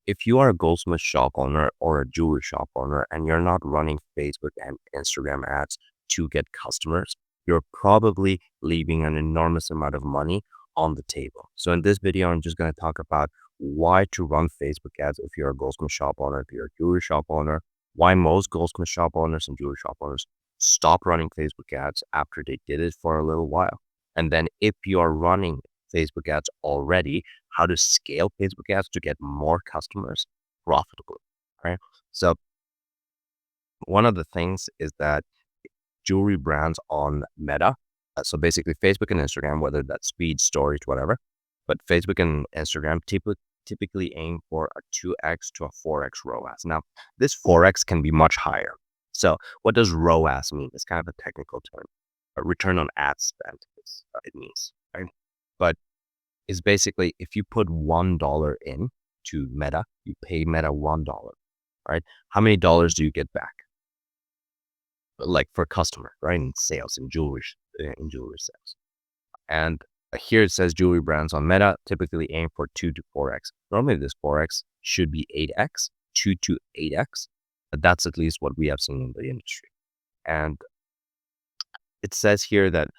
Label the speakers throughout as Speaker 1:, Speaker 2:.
Speaker 1: if you are a goldsmith shop owner or a jewelry shop owner and you're not running Facebook and Instagram ads to get customers, you're probably leaving an enormous amount of money on the table. So in this video, I'm just going to talk about why to run Facebook ads if you're a goldsmith shop owner, if you're a jewelry shop owner, why most goldsmith shop owners and jewelry shop owners stop running Facebook ads after they did it for a little while. And then if you are running Facebook ads already, how to scale Facebook ads to get more customers profitably, right? So one of the things is that jewelry brands on Meta, so basically Facebook and Instagram, whether that's feed, stories, whatever, but Facebook and Instagram typically aim for a 2x to a 4x ROAS. Now, this 4x can be much higher. So what does ROAS mean? It's kind of a technical term. A return on ad spend is it means, right? But it's basically if you put $1 in to Meta, you pay Meta $1, right? How many dollars do you get back? Like for customer, right? In sales, in jewelry sales. And here it says jewelry brands on Meta typically aim for 2 to 4x. Normally this 4x should be 8x, 2 to 8x. But that's at least what we have seen in the industry. And it says here that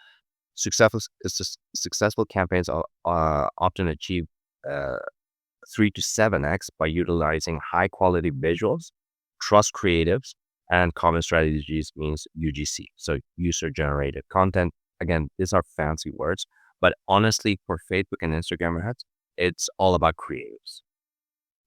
Speaker 1: successful campaigns often achieve 3 to 7x by utilizing high quality visuals, trust creatives, and common strategies means UGC. So user generated content. Again, these are fancy words, but honestly, for Facebook and Instagram ads, it's all about creatives.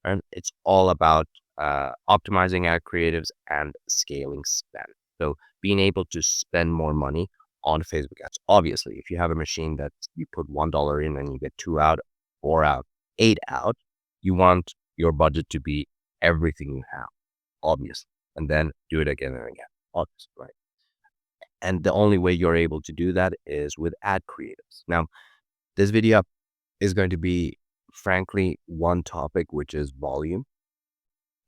Speaker 1: And it's all about optimizing ad creatives and scaling spend. So being able to spend more money on Facebook ads. Obviously, if you have a machine that you put $1 in and you get 2 out, 4 out, 8 out, you want your budget to be everything you have, obviously, and then do it again and again, obviously, right? And the only way you're able to do that is with ad creatives. Now, this video is going to be, frankly, one topic, which is volume.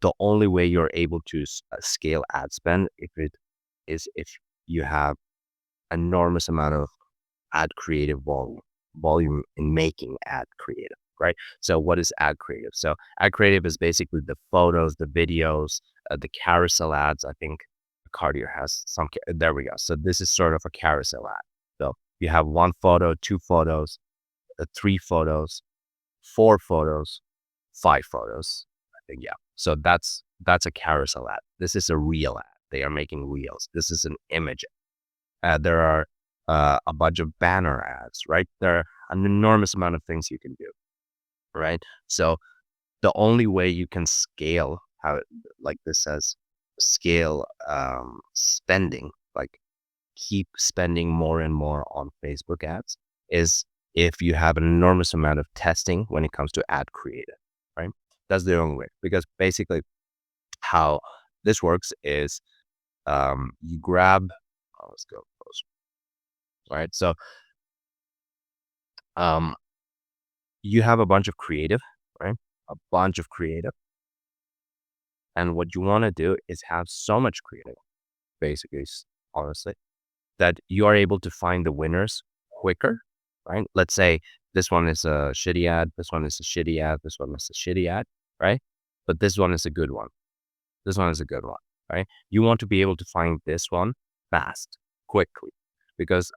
Speaker 1: The only way you're able to scale ad spend is if you have enormous amount of ad creative volume in making ad creative, right? So what is ad creative? So ad creative is basically the photos, the videos, the carousel ads. I think Cartier has some, there we go. So this is sort of a carousel ad. So you have 1 photo, 2 photos, 3 photos, 4 photos, 5 photos. I think, yeah. So that's a carousel ad. This is a reel ad. They are making reels. This is an image. There are a bunch of banner ads, right? There are an enormous amount of things you can do, right? So the only way you can scale like this says, scale spending, like keep spending more and more on Facebook ads is if you have an enormous amount of testing when it comes to ad creative, right? That's the only way, because basically how this works is you grab, let's go closer, right? So you have a bunch of creative, right? A bunch of creative. And what you want to do is have so much creative, basically, honestly, that you are able to find the winners quicker, right? Let's say this one is a shitty ad, this one is a shitty ad, this one is a shitty ad, right? But this one is a good one. This one is a good one, right? You want to be able to find this one fast, quickly, because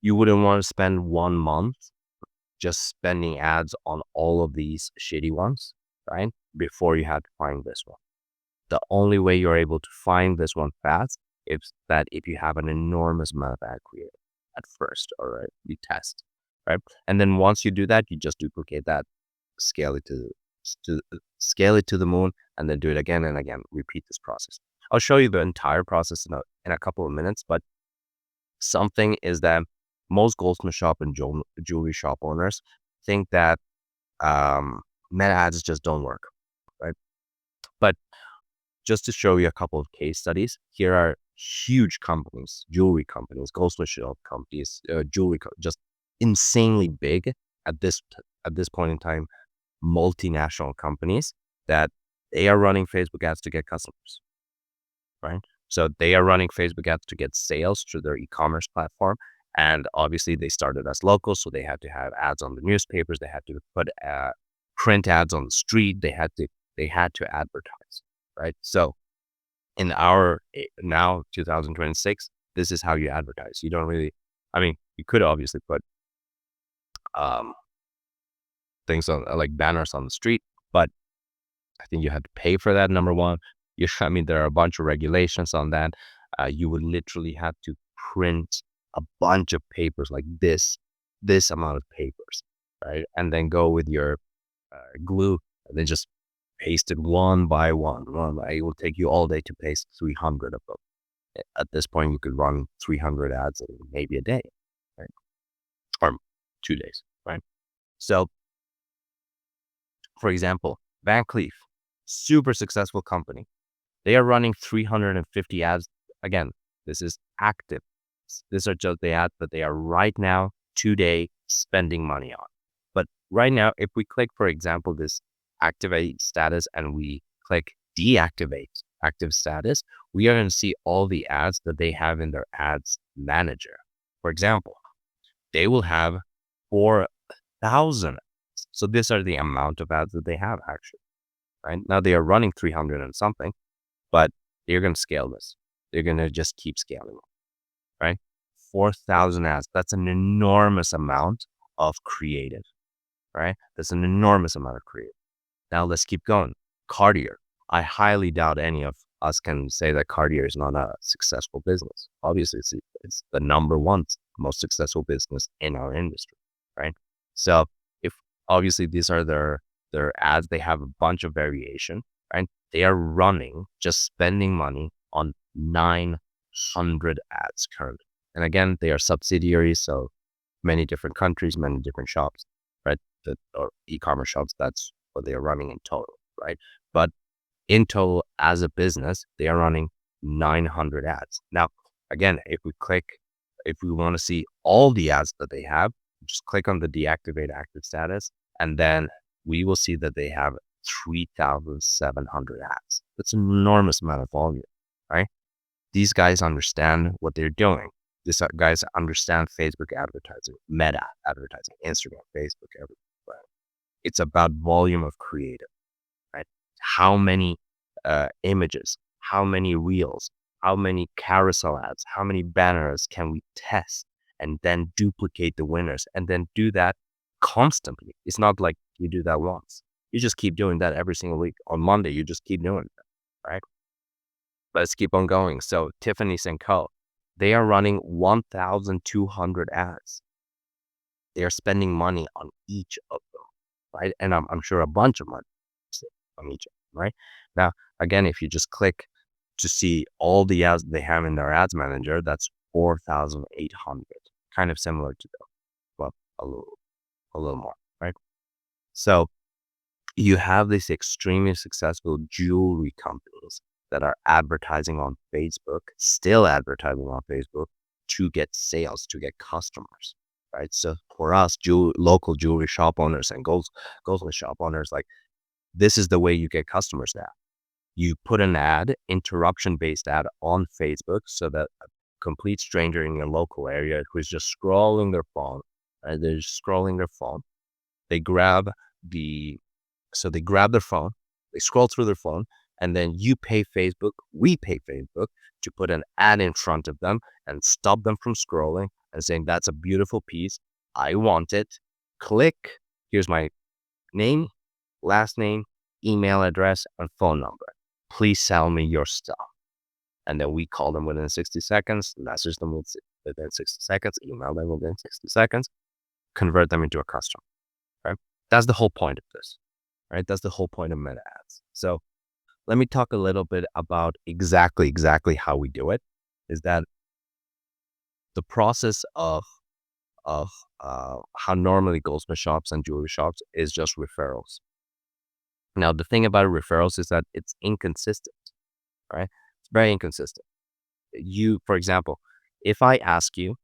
Speaker 1: you wouldn't want to spend 1 month just spending ads on all of these shitty ones, right? Before you had to find this one. The only way you're able to find this one fast is that if you have an enormous amount of ad creative at first, all right, you test, right? And then once you do that, you just duplicate that, scale it to the moon, and then do it again and again, repeat this process. I'll show you the entire process in a couple of minutes, but something is that most goldsmith shop and jewelry shop owners think that meta ads just don't work, right? But just to show you a couple of case studies, here are huge companies, jewelry companies, goldsmith shop companies, just insanely big at this point in time, multinational companies that they are running Facebook ads to get customers, right? So they are running Facebook ads to get sales through their e-commerce platform. And obviously they started as local, so they had to have ads on the newspapers. They had to put print ads on the street. They had to advertise, right? So in our now 2026, this is how you advertise. You don't really, I mean, you could obviously put um, things on like banners on the street, but I think you had to pay for that. Number one, I mean, there are a bunch of regulations on that. You would literally have to print a bunch of papers like this amount of papers, right? And then go with your glue and then just paste it one by one. It will take you all day to paste 300 of them. At this point, you could run 300 ads in maybe a day, right? Or 2 days, right? So, for example, Van Cleef, super successful company. They are running 350 ads. Again, this is active. These are just the ads that they are right now, today, spending money on. But right now, if we click, for example, this activate status and we click deactivate active status, we are going to see all the ads that they have in their ads manager. For example, they will have 4,000. So these are the amount of ads that they have actually, right? Now they are running 300 and something, but they're going to scale this. They're going to just keep scaling, right? 4,000 ads. That's an enormous amount of creative, right? That's an enormous amount of creative. Now let's keep going. Cartier. I highly doubt any of us can say that Cartier is not a successful business. Obviously, it's the number one most successful business in our industry, right? So if obviously these are their ads, they have a bunch of variation, right? They are running, just spending money on 900 ads currently. And again, they are subsidiaries, so many different countries, many different shops, right? Or e-commerce shops, that's what they are running in total, right? But in total, as a business, they are running 900 ads. Now, again, if we want to see all the ads that they have, just click on the deactivate active status, and then we will see that they have 3,700 ads. That's an enormous amount of volume, right? These guys understand what they're doing. These guys understand Facebook advertising, Meta advertising, Instagram, Facebook, everything. Right? It's about volume of creative, right? How many images, how many reels, how many carousel ads, how many banners can we test and then duplicate the winners and then do that constantly. It's not like you do that once. You just keep doing that every single week. On Monday, you just keep doing it, right? Let's keep on going. So Tiffany's and Co., they are running 1,200 ads. They are spending money on each of them, right? And I'm sure a bunch of money on each of them, right? Now, again, if you just click to see all the ads they have in their ads manager, that's 4,800, kind of similar to them, well, a little more, right? So you have these extremely successful jewelry companies that are advertising on Facebook, still advertising on Facebook to get sales, to get customers, right? So for us, local jewelry shop owners and goldsmith shop owners, like this is the way you get customers now. You put an ad, interruption-based ad on Facebook so that a complete stranger in your local area who is just scrolling their phone, they're just scrolling their phone, they grab they grab their phone, they scroll through their phone, and then you pay Facebook, we pay Facebook to put an ad in front of them and stop them from scrolling and saying, that's a beautiful piece. I want it. Click. Here's my name, last name, email address, and phone number. Please sell me your stuff. And then we call them within 60 seconds, message them within 60 seconds, email them within 60 seconds, convert them into a customer. Right? That's the whole point of this. Right? That's the whole point of Meta ads. So let me talk a little bit about exactly how we do it. Is that the process of how normally goldsmith shops and jewelry shops is just referrals. Now, the thing about referrals is that it's inconsistent, right? It's very inconsistent. For example, if I ask you,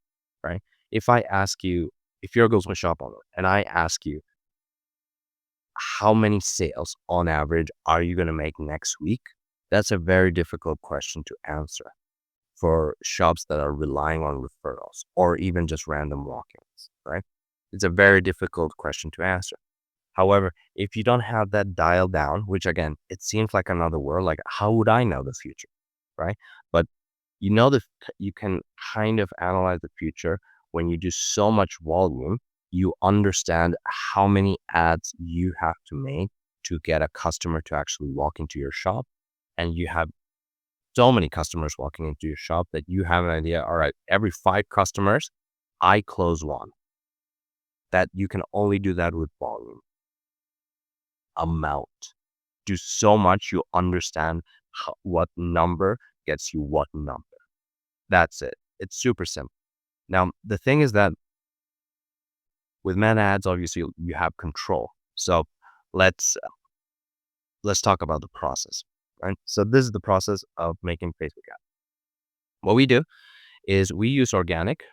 Speaker 1: right? If I ask you, if you're a goldsmith shop owner and I ask you, how many sales on average are you going to make next week? That's a very difficult question to answer for shops that are relying on referrals or even just random walk-ins, right? It's a very difficult question to answer. However, if you don't have that dial down, which again, it seems like another world, like how would I know the future, right? But you know that you can kind of analyze the future when you do so much volume, you understand how many ads you have to make to get a customer to actually walk into your shop. And you have so many customers walking into your shop that you have an idea, all right, every 5 customers, I close one. That you can only do that with volume, amount. Do so much, you understand what number gets you what number. That's it. It's super simple. Now, the thing is that with Meta ads, obviously you have control. So let's let's talk about the process, right? So this is the process of making Facebook ads. What we do is we use organic,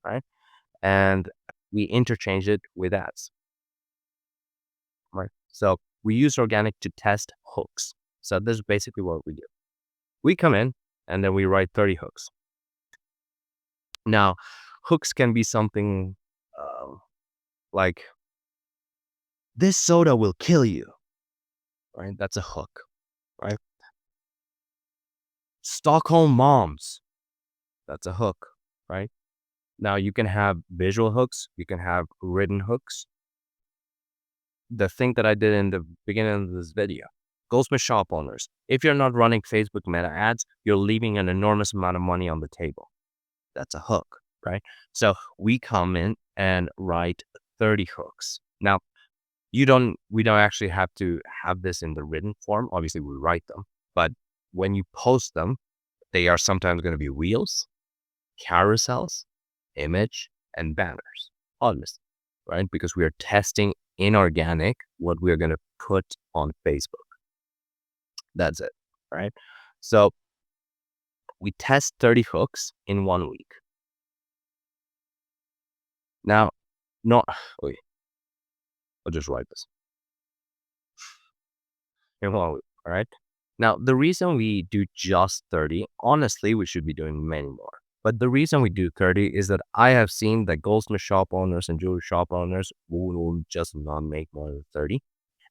Speaker 1: right? And we interchange it with ads, right? So we use organic to test hooks. So this is basically what we do. We come in and then we write 30 hooks. Now, hooks can be something like, this soda will kill you, right? That's a hook, right? Stockholm moms, that's a hook, right? Now you can have visual hooks, you can have written hooks. The thing that I did in the beginning of this video, Goldsmith shop owners, if you're not running Facebook Meta ads, you're leaving an enormous amount of money on the table. That's a hook, right? So we come in and write 30 hooks. Now, we don't actually have to have this in the written form. Obviously, we write them, but when you post them, they are sometimes going to be reels, carousels, image, and banners, honestly, right? Because we are testing inorganic what we are going to put on Facebook. That's it, right? So we test 30 hooks in 1 week. Now, not, wait, I'll just write this in 1 week, all right? Now, the reason we do just 30, honestly, we should be doing many more. But the reason we do 30 is that I have seen that goldsmith shop owners and jewelry shop owners will just not make more than 30.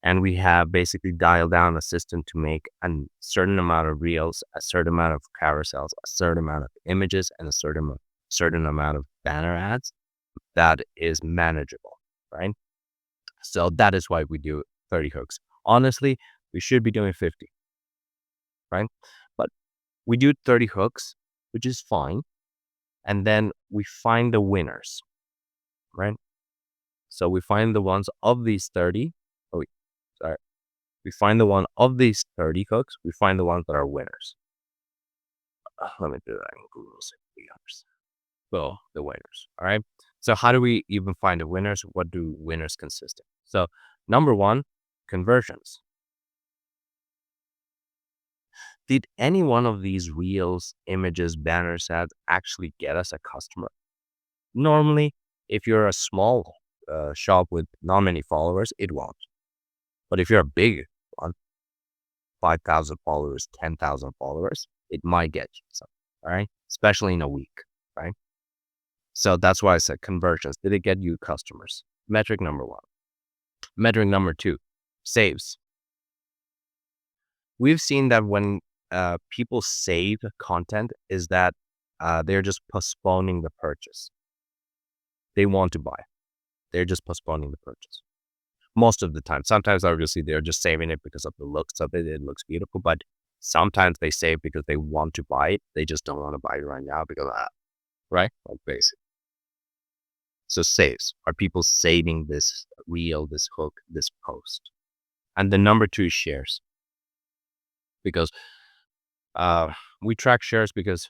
Speaker 1: And we have basically dialed down a system to make a certain amount of reels, a certain amount of carousels, a certain amount of images, and a certain amount of banner ads that is manageable, right? So that is why we do 30 hooks. Honestly, we should be doing 50, right? But we do 30 hooks, which is fine. And then we find the winners, right? So we find the ones of these 30. Oh, sorry. We find the one of these 30 hooks. We find the ones that are winners. Let me do that in Google so we understand. So the winners. All right. So how do we even find the winners? What do winners consist of? So number one, conversions. Did any one of these reels, images, banners ads actually get us a customer? Normally, if you're a small shop with not many followers, it won't. But if you're a big one, 5,000 followers, 10,000 followers, it might get you some, all right? Especially in a week, right? So that's why I said conversions. Did it get you customers? Metric number one. Metric number two, saves. We've seen that when people save content is that they're just postponing the purchase. They want to buy. They're just postponing the purchase. Most of the time. Sometimes, obviously, they're just saving it because of the looks of it. It looks beautiful, but sometimes they save because they want to buy it. They just don't want to buy it right now because, right? Like basic. So saves. Are people saving this reel, this hook, this post? And the number two is shares because we track shares because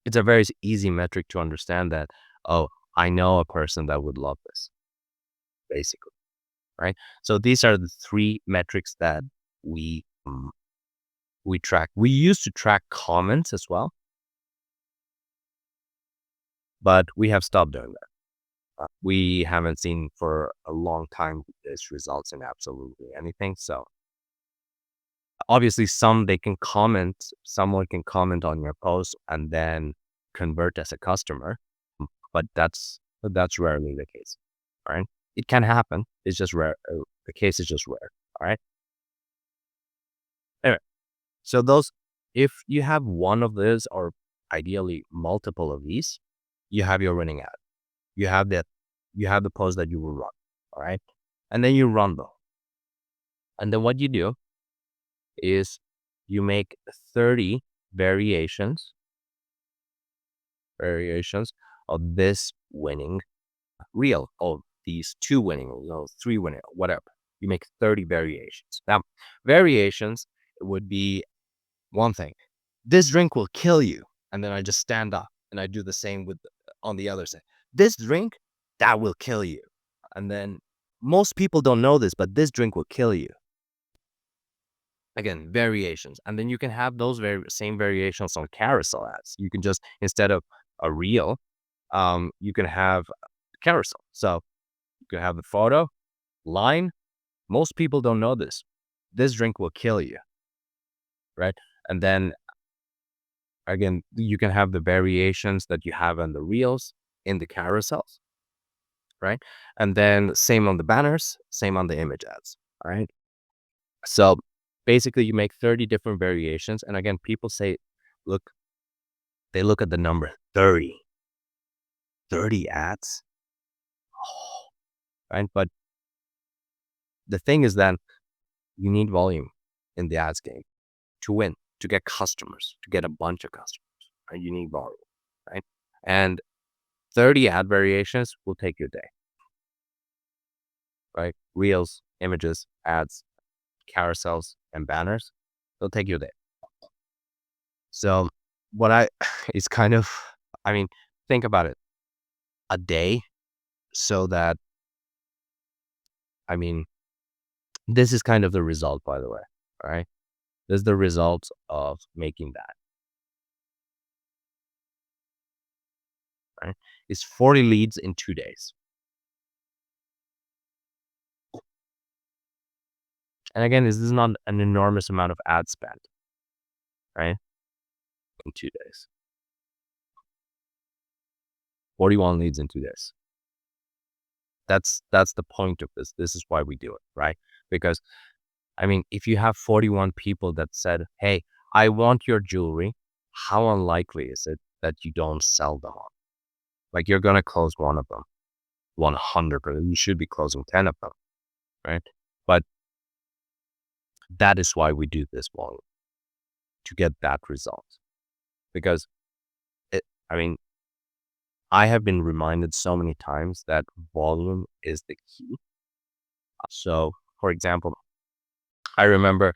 Speaker 1: it's a very easy metric to understand that, oh, I know a person that would love this, basically, right? So these are the three metrics that we we track. We used to track comments as well, but we have stopped doing that. We haven't seen for a long time this results in absolutely anything. So obviously, someone can comment on your post and then convert as a customer, but that's but that's rarely the case. All right. It can happen. It's just rare. The case is just rare. All right. Anyway, so if you have one of these or ideally multiple of these, you have your winning ad. You have that, you have the post that you will run. All right. And then you run them. And then what you do is you make 30 variations of this winning reel, of these two winning, three winning, whatever. You make 30 variations. Now, variations would be one thing. This drink will kill you. And then I just stand up and I do the same with on the other side. This drink, that will kill you. And then most people don't know this, but this drink will kill you. Again, variations. And then you can have those same variations on carousel ads. You can just, instead of a reel, you can have carousel. So you can have the photo, line. Most people don't know this. This drink will kill you, right? And then again, you can have the variations that you have on the reels in the carousels, right? And then same on the banners, same on the image ads, all right? So basically you make 30 different variations. And again, people say, look, they look at the number 30 ads, right? But the thing is that you need volume in the ads game to win, to get customers, to get a bunch of customers, right? You need volume, right? And 30 ad variations will take you a day, right? Reels, images, ads, carousels, and banners, they'll take you a day. So it's kind of, I mean, think about it, a day. So that, I mean, this is kind of the result, by the way, right? This is the result of making that, right? It's 40 leads in 2 days. And again, this is not an enormous amount of ad spend, right? In 2 days. 41 leads in 2 days. That's the point of this. This is why we do it, right? Because, I mean, if you have 41 people that said, hey, I want your jewelry, how unlikely is it that you don't sell them all? Like, you're going to close one of them, 100%. You should be closing 10 of them, right? But that is why we do this volume, to get that result. Because, I mean, I have been reminded so many times that volume is the key. So, for example, I remember,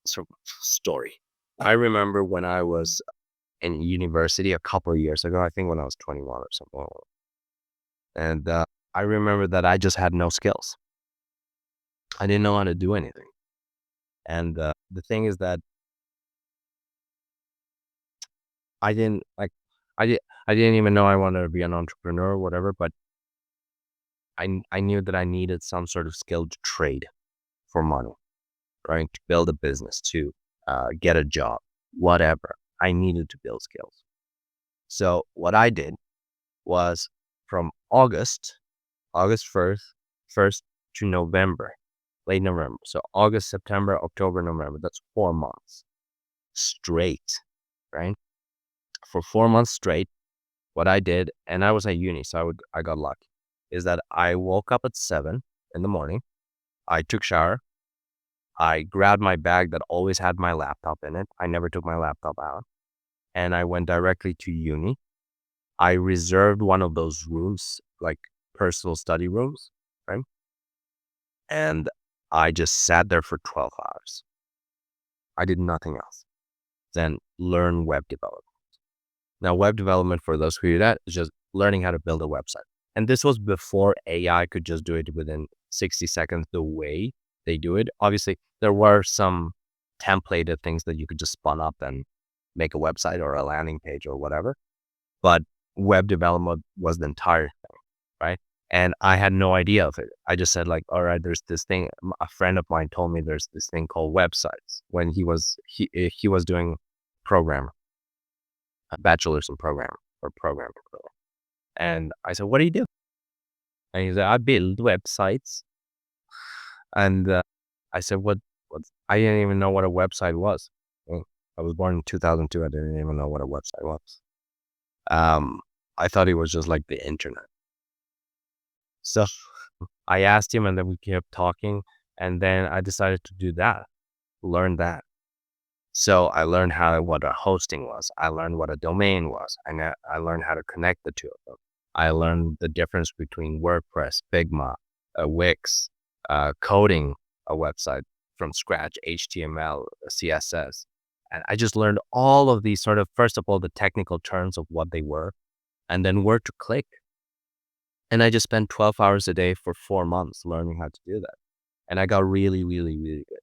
Speaker 1: story. I remember when I was in university a couple of years ago, I think when I was 21 or something. And I remember that I just had no skills. I didn't know how to do anything. And the thing is that I didn't like, I didn't even know I wanted to be an entrepreneur or whatever, but I knew that I needed some sort of skill to trade for money, right? To build a business, to get a job, whatever. I needed to build skills. So what I did was, from August 1st to November, late November. So August, September, October, November. That's 4 months straight, right? For 4 months straight, what I did, and I was at uni, so I got lucky, is that I woke up at 7 in the morning. I took shower. I grabbed my bag that always had my laptop in it. I never took my laptop out. And I went directly to uni. I reserved one of those rooms, like personal study rooms, right? And I just sat there for 12 hours. I did nothing else than learn web development. Now, web development, for those who do that, is just learning how to build a website. And this was before AI could just do it within 60 seconds the way they do it. Obviously, there were some templated things that you could just spun up and make a website or a landing page or whatever. But web development was the entire thing, right? And I had no idea of it. I just said, like, all right, there's this thing. A friend of mine told me there's this thing called websites, when he was doing programmer, a bachelor's in programming. for programming. And I said, what do you do? And he said, I build websites. And I said, what? I didn't even know what a website was. Well, I was born in 2002. I didn't even know what a website was. Um, I thought it was just like the internet. So I asked him and then we kept talking. And then I decided to do that, learn that. So I learned what a hosting was. I learned what a domain was. And I learned how to connect the two of them. I learned the difference between WordPress, Figma, Wix, coding a website from scratch, HTML, CSS. And I just learned all of these sort of, first of all, the technical terms of what they were, and then where to click. And I just spent 12 hours a day for 4 months learning how to do that. And I got really, really, really good.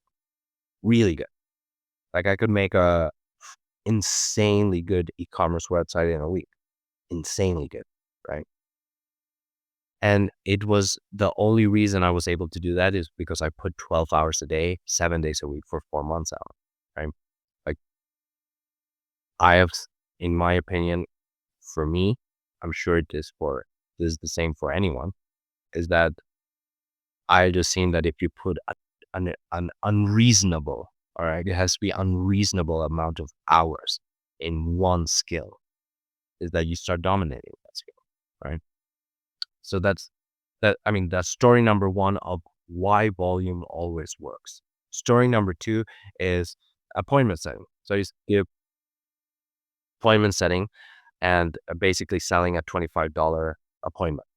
Speaker 1: Really good. Like I could make a insanely good e-commerce website in a week. Insanely good, right? And it was the only reason I was able to do that is because I put 12 hours a day, 7 days a week for 4 months out, right? Like I have, in my opinion, for me, I'm sure this is the same for anyone, is that I just seen that if you put an unreasonable, all right, it has to be unreasonable amount of hours in one skill, is that you start dominating that skill, right? So that's that. I mean, that's story number one of why volume always works. Story number two is appointment setting. So you give appointment setting and basically selling a $25 appointment,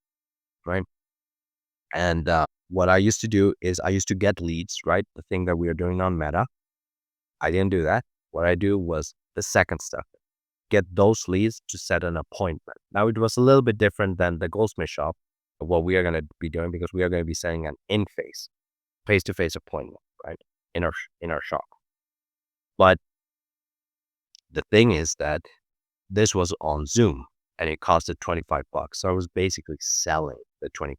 Speaker 1: right? And what I used to do is I used to get leads, right? The thing that we are doing on Meta. I didn't do that. What I do was the second step, get those leads to set an appointment. Now it was a little bit different than the Goldsmith shop, what we are going to be doing, because we are going to be setting an face-to-face appointment, right? In our shop. But the thing is that this was on Zoom and it costed $25. So I was basically selling the $25.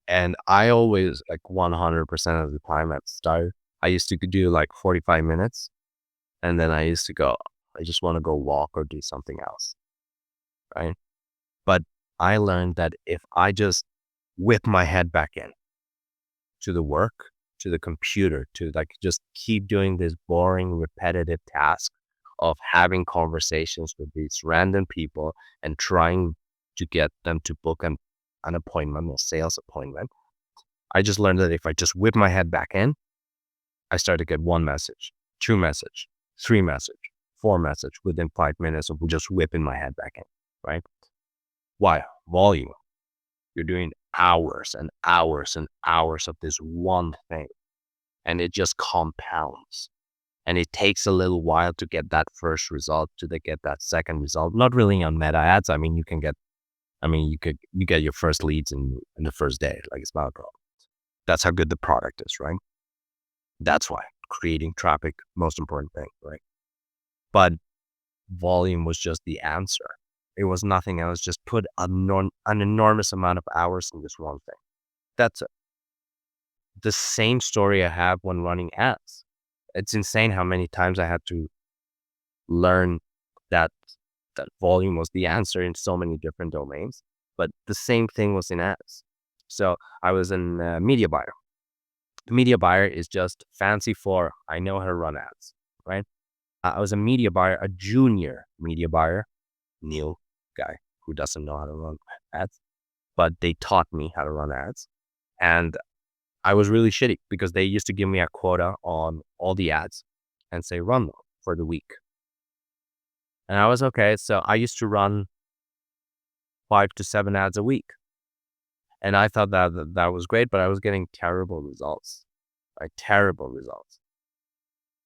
Speaker 1: And I always, like 100% of the time at the start, I used to do like 45 minutes. And then I used to go, I just want to go walk or do something else. Right. But I learned that if I just whip my head back in to the work, to the computer, to like just keep doing this boring, repetitive task of having conversations with these random people and trying to get them to book an appointment, a sales appointment. I just learned that if I just whip my head back in, I start to get one message, two message, three message, four message within 5 minutes of just whipping my head back in, right? Why? Volume. You're doing hours and hours and hours of this one thing, and it just compounds. And it takes a little while to get that first result, get that second result. Not really on Meta ads. I mean, you get your first leads in the first day. Like it's not a problem. That's how good the product is, right? That's why creating traffic, most important thing, right? But volume was just the answer. It was nothing else. Just put an enormous amount of hours in this one thing. That's the same story I have when running ads. It's insane how many times I had to learn that volume was the answer in so many different domains. But the same thing was in ads. So I was in media buyer. Media buyer is just fancy for I know how to run ads, right? I was a media buyer, a junior media buyer, new guy who doesn't know how to run ads, but they taught me how to run ads. And I was really shitty because they used to give me a quota on all the ads and say, run them for the week. And I was okay. So I used to run 5 to 7 ads a week. And I thought that was great, but I was getting terrible results, like terrible results.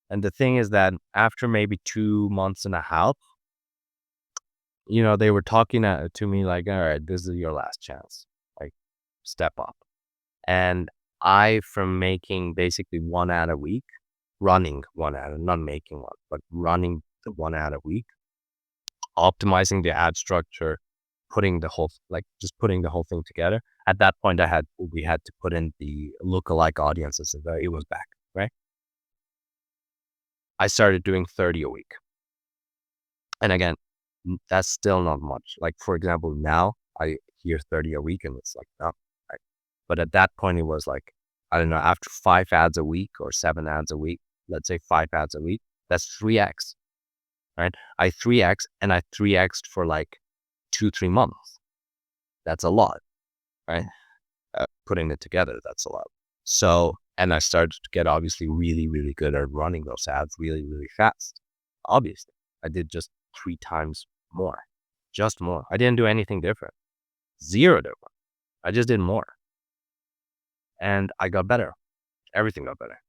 Speaker 1: And the thing is that after maybe 2 months and a half, they were talking to me like, all right, this is your last chance, like step up. And from making basically 1 ad a week, running 1 ad, not making one, but running the 1 ad a week, optimizing the ad structure, putting the whole thing together. At that point, we had to put in the lookalike audiences, and it was back, right? I started doing 30 a week. And again, that's still not much. Like, for example, now I hear 30 a week and it's like, no. Right? But at that point, it was like, I don't know, after 5 ads a week or 7 ads a week, let's say 5 ads a week, that's 3x, right? I 3x and I 3x'd for like 2, 3 months. That's a lot, right? Putting it together, that's a lot. So, and I started to get obviously really, really good at running those ads really, really fast. Obviously, I did just 3 times more, just more. I didn't do anything different, zero different. I just did more and I got better. Everything got better,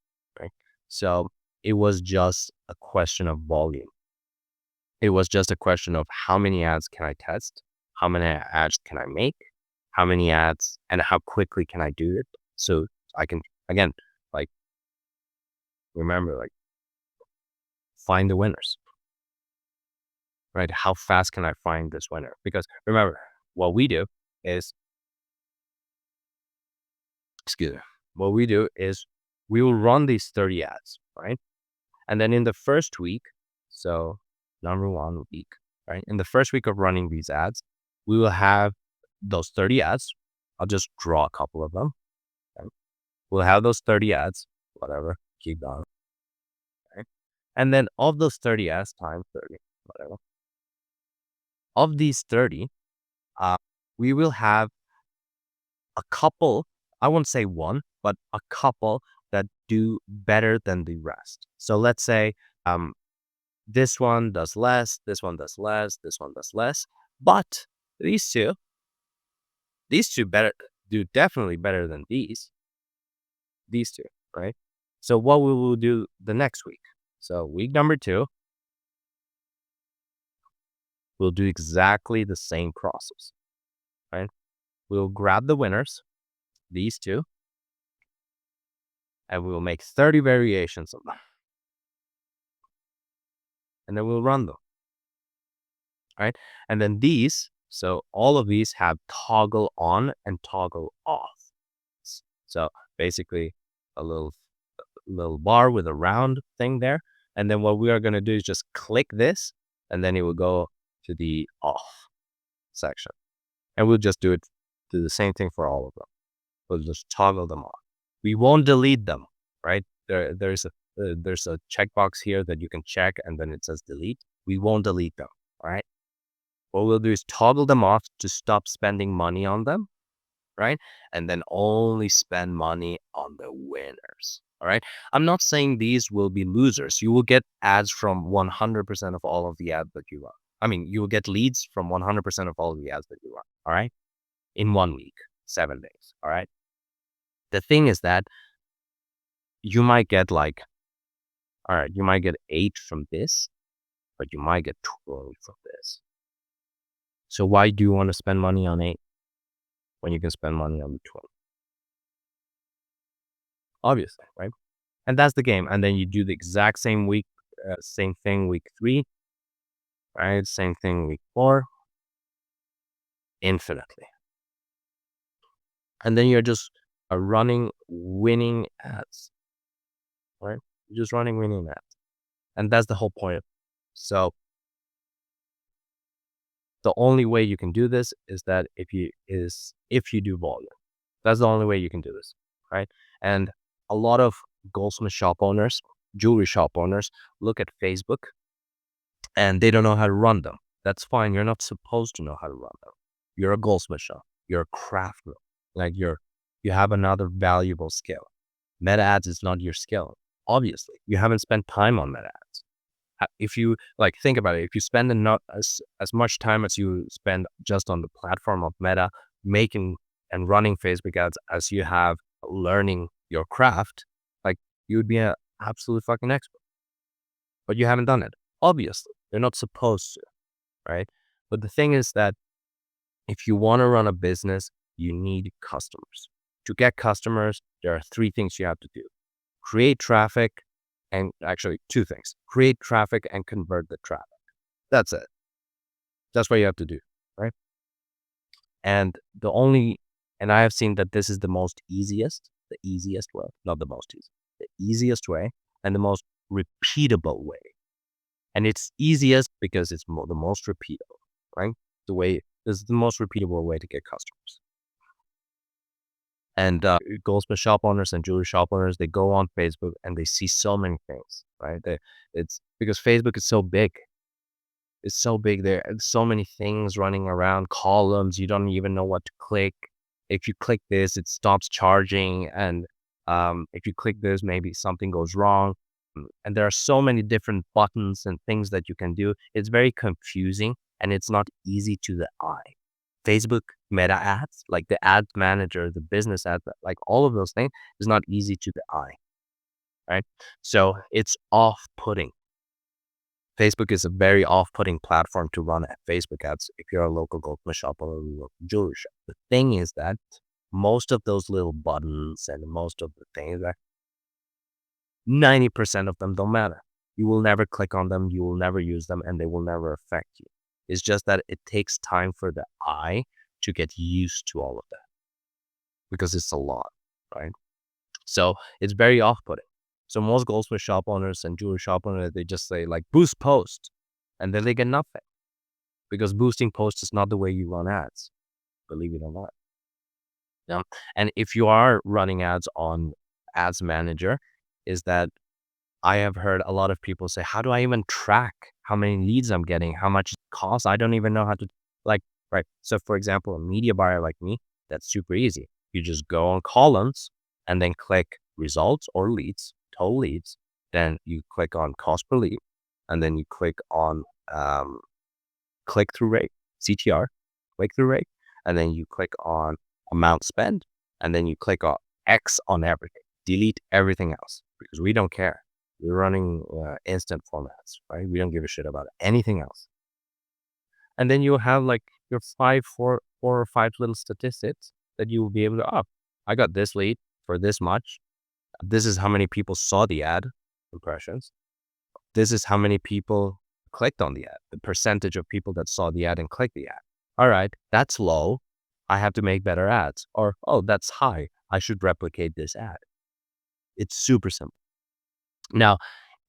Speaker 1: right? So it was just a question of volume. It was just a question of how many ads can I test? How many ads can I make? How many ads and how quickly can I do it? So I can, again, like, remember, like, find the winners, right? How fast can I find this winner? Because remember, what we do is, excuse me, what we do is we will run these 30 ads, right? And then in the first week, so number 1 week, right? In the first week of running these ads, we will have those 30 ads. I'll just draw a couple of them. Okay? We'll have those 30 ads, whatever, keep going. Okay? And then of those 30 ads times 30, whatever, of these 30, uh, we will have a couple, I won't say one, but a couple that do better than the rest. So let's say this one does less, this one does less, this one does less. But these two better do definitely better than these two, right? So what we will do the next week. So week number 2, we'll do exactly the same process, right? We'll grab the winners, these two, and we will make 30 variations of them. And then we'll run them, right? And then these, so all of these have toggle on and toggle off. So basically a little bar with a round thing there. And then what we are going to do is just click this and then it will go to the off section. And we'll just do the same thing for all of them. We'll just toggle them on. We won't delete them, right? There's a checkbox here that you can check and then it says delete. We won't delete them, all right? What we'll do is toggle them off to stop spending money on them, right? And then only spend money on the winners, all right? I'm not saying these will be losers. You will get ads from 100% of all of the ads that you run. I mean, you will get leads from 100% of all of the ads that you run, all right? In 1 week, 7 days, all right? The thing is that you might get like, all right, you might get 8 from this, but you might get 12 from this. So why do you want to spend money on 8 when you can spend money on the 12? Obviously, right? And that's the game. And then you do the exact same week, same thing week 3, right? Same thing week 4, infinitely. And then you're just running winning ads, right? You're just running winning ads. And that's the whole point. So the only way you can do this is that if you do volume. That's the only way you can do this, right? And a lot of goldsmith shop owners, jewelry shop owners look at Facebook and they don't know how to run them. That's fine. You're not supposed to know how to run them. You're a goldsmith shop. You're a craftsman. Like you have another valuable skill. Meta ads is not your skill. Obviously, you haven't spent time on meta ads. If you like think about it, if you spend not as much time as you spend just on the platform of Meta, making and running Facebook ads as you have learning your craft, like you would be an absolute fucking expert. But you haven't done it. Obviously, you're not supposed to, right? But the thing is that if you want to run a business, you need customers. To get customers, there are 3 things you have to do. Create traffic, and actually 2 things. Create traffic and convert the traffic. That's it. That's what you have to do, right? And I have seen that this is the easiest way, not the most easy, the easiest way and the most repeatable way And it's easiest because it's the most repeatable, right? The way this is the most repeatable way to get customers. And goldsmith shop owners and jewelry shop owners, they go on Facebook and they see so many things, right? It's because Facebook is so big. It's so big. There are so many things running around, columns. You don't even know what to click. If you click this, it stops charging. And if you click this, maybe something goes wrong. And there are so many different buttons and things that you can do. It's very confusing and it's not easy to the eye. Facebook meta ads, like the ad manager, the business ad, like all of those things is not easy to the eye, right? So it's off-putting. Facebook is a very off-putting platform to run Facebook ads if you're a local goldsmith shop or a local jewelry shop. The thing is that most of those little buttons and most of the things, 90% of them don't matter. You will never click on them, you will never use them, and they will never affect you. It's just that it takes time for the eye to get used to all of that because it's a lot, right? So it's very off-putting. So most goldsmith shop owners and jewelry shop owners, they just say like boost post, and then they get nothing because boosting posts is not the way you run ads, believe it or not. Yeah. And if you are running ads on Ads Manager, is that I have heard a lot of people say, how do I even track how many leads I'm getting? How much it costs? I don't even know how to like, right. So for example, a media buyer like me, that's super easy. You just go on columns and then click results or leads, total leads. Then you click on cost per lead and then you click on click through rate, CTR, click through rate. And then you click on amount spent and then you click on X on everything. Delete everything else because we don't care. We're running instant formats, right? We don't give a shit about anything else. And then you have like your four or five little statistics that you will be able to, oh, I got this lead for this much. This is how many people saw the ad impressions. This is how many people clicked on the ad, the percentage of people that saw the ad and clicked the ad. All right, that's low. I have to make better ads. Or, oh, that's high. I should replicate this ad. It's super simple. Now,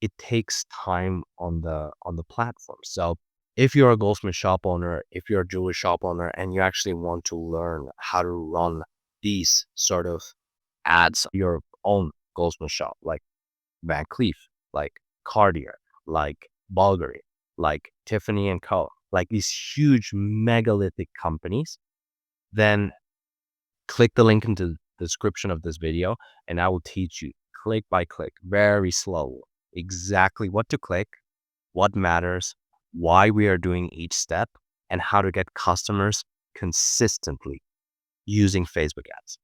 Speaker 1: it takes time on the platform. So if you're a goldsmith shop owner, if you're a jewelry shop owner, and you actually want to learn how to run these sort of ads, your own goldsmith shop, like Van Cleef, like Cartier, like Bulgari, like Tiffany and Co., like these huge megalithic companies, then click the link into the description of this video and I will teach you click by click, very slow, exactly what to click, what matters, why we are doing each step, and how to get customers consistently using Facebook ads.